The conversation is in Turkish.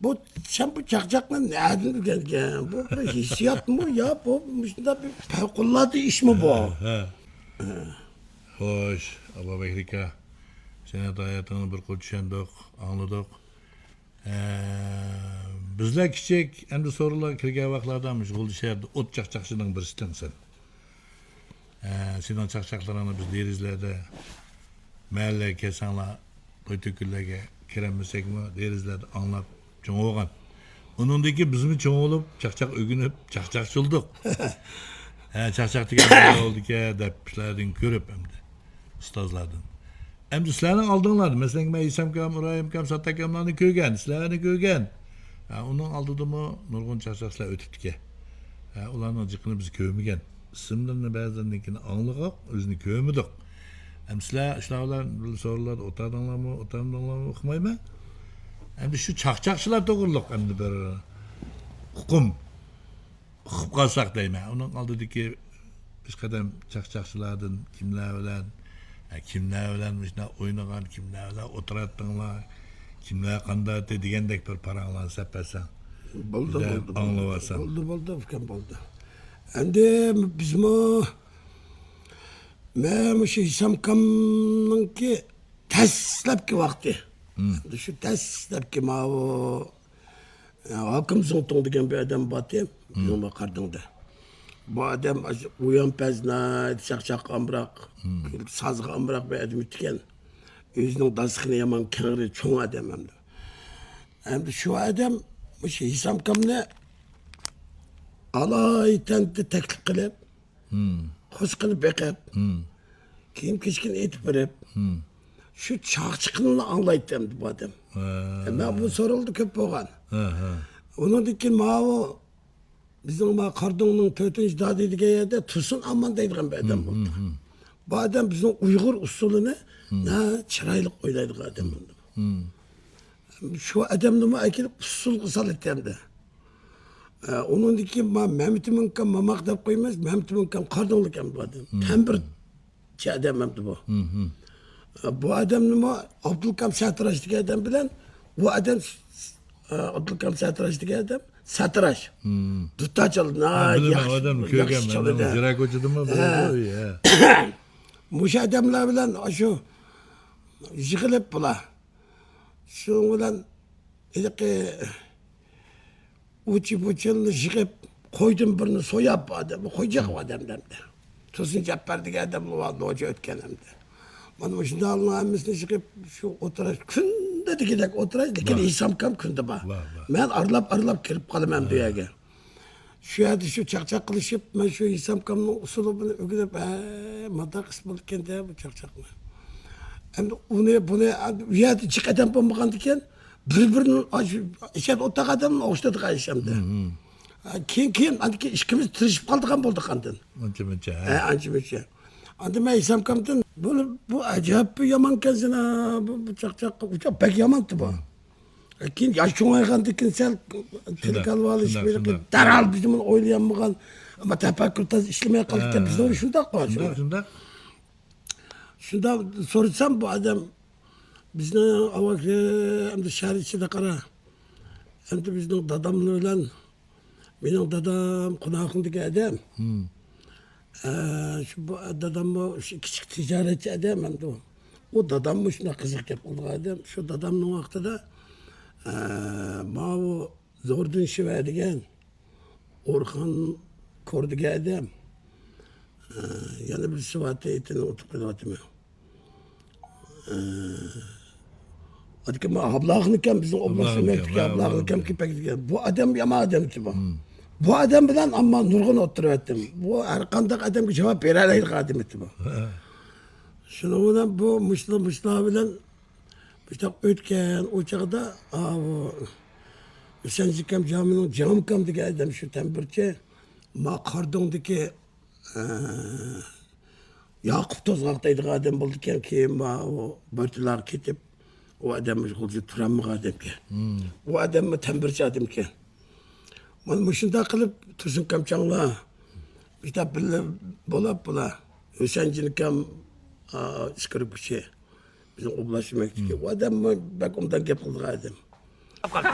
Bu sen bu çakçakla nereden gelgen? Bu bir hissiyat mı ya? Bu şunda bir fevkalade iş mi bu? Hoş, Aba Behrika. Sen de hayatını bir kul düşendik, anladık. Bizler kichik, endi sorular kirgan vaqtlardan şug'ul ishardi, o't chaqchaqchining birisidan sen. Sening chaqchaqlarini biz derizlarda mahalla kelsanlar, to'y to'kinlarga kiramasak mı, derizlarda anlab cho'ng bo'lgan. Uningdagi bizmi cho'ng bo'lib, chaqchaq o'rganib, chaqchaqchildik. Chaqchaq degan nima oldi-ki, deb ishlardan ko'rib hamda ustozlardan. Hem sizlerden aldığınlar, mesela ben İsam Kam, Urayim Kam, Sattak Kamlarını köygen, sizlerini köygen. Onun aldığı mı Nurgun Çarşaklar ötüp ki. Ulan acıkını biz köyümügen. İsimlerini bazılarındakini anlıqaq, özünü köyümüdük. Hem sizler, işlerler, sorular, otardınlar mı, okumayı mı? Hem de şu çakçakçılar doğruluk, hem de bir hukum, hukuk kalsak deyim. Onun aldığı ki, biz kadem çakçakçılardan, kimler ölen, kimler ölenmiş, ne oynagan, kimler ölen, oturattınlar, kimler kandattı degендek bir paranlar sepesen. Buldu. Anlavasan. Buldu, fikrim buldu. Endi bizim o ben şu İsam Kam'ın ki teslepki vakti. Şu teslepki ma o Hakim Zongtong degen bir adam batı. Bizim bakardığında. Bu adam uyan pezna, çak amrak, sazgı amrak bir adam itken. Özünün dasıkını yaman kenarı çoğun adam hem de. Hem de şu adam, bu şey İsam Kam'ne alay tenti teklif kılıp, hoş kılıp bekip, kiyim keşkin etip verip, şu çakçıkını anlayıp hem de bu adam. Ben bu soruldu köp boğan. Onun dikin o bizim Kardon'un 4. dadiydiği yerde Tursun Amman deydiğen bir adam oldu. Bu adam bizim Uygur usulünü çıraylık oynaydık adam oldu. Şu adamın akil usul kısal ettiğimde. Onun dikin Mehmet'imin kam mamak da koymaz, Mehmet'imin kam Kardon'luk hem bu adam. Tembir adam hem de bu. Bu adamın Abdülkam Satıraş'taki adam bilen, bu adam Abdülkam Satıraş'taki adam Satıraş. Tutta çaldı. Yakşı çaldı. Jirak uçudu mu? Muş adamlar bilen şu yıkılıp bula. Şu bilen uçup yıkıp koydum birini soyap adamı. Koyacak o adamdan da. Tosun Cabbar'daki adamı vardı hoca ötken hem de. Bana şimdi Allah'ın emrisini çıkıp şu oturaş künde dikidek oturaş dikin İsam Kam künde ba. Ben arlap kirip kalamam dünyaya. Şu yerde şu çakçak kılışıp ben şu İsam Kam'ın usulü ögülüp madak kısmılık kendi bu çakçak mı? Hem de bunu yerde çık adam bulmakan diken birbirinin işe otak adamın oğuşladık ayışamda. Kim hadi ki işkimiz tırışıp kaldık an bulduk andın. Anca. Adı ben İsam Kam'dan bu acayip bir yaman kendisine bu çakçak uçak pek yamandı bu. Kim yaş çoğun ayağın dikin sen telkalvalı iş böyle daral bizim oylayanmağın ama tefekkür taz işlemeye kaldık da biz de onu şunda koyacağız. Şunda sorsam bu adam bizden avak hem de şehir içinde kara hem de bizden dadamla ölen benim dadam konağındaki adam. Şu bu dadam küçük ticaretçi adam hem de o dadam şuna kızık yapıldı adam. Şu dadamın vakti da o Zordun Şive degen Orhan Kordu'ga adam. Yani bir sıvatı etini oturup kılavatımı. Hadi ki ablağınıken bizim oblasını mektubu ablağınıken kipek diye. Bu adam yama adam ki bu. Bu adam bilen ama Nurgun oturuverdim. Bu arkandak adam ki cevap verereydik adam etti bu. Şunu bu Müşla bilen işte ötken o çağda Hüseyin Zikam Camii'nin Camkam diye adam şu tembirçi Kardon'daki Yakup Tozgak'taydı adam bulduk ki o börtüler kitip o adam kulcu turanmı adam ki. O adam mı tembirçi adam ki. Ben başında kılıp Tursun Kamçan'la işte bula Hüseyin Zikam çıkarıp bir şey. Bizim oblaşı mektubu. O adam mı bak ondan gep kıldık adam. kaldı.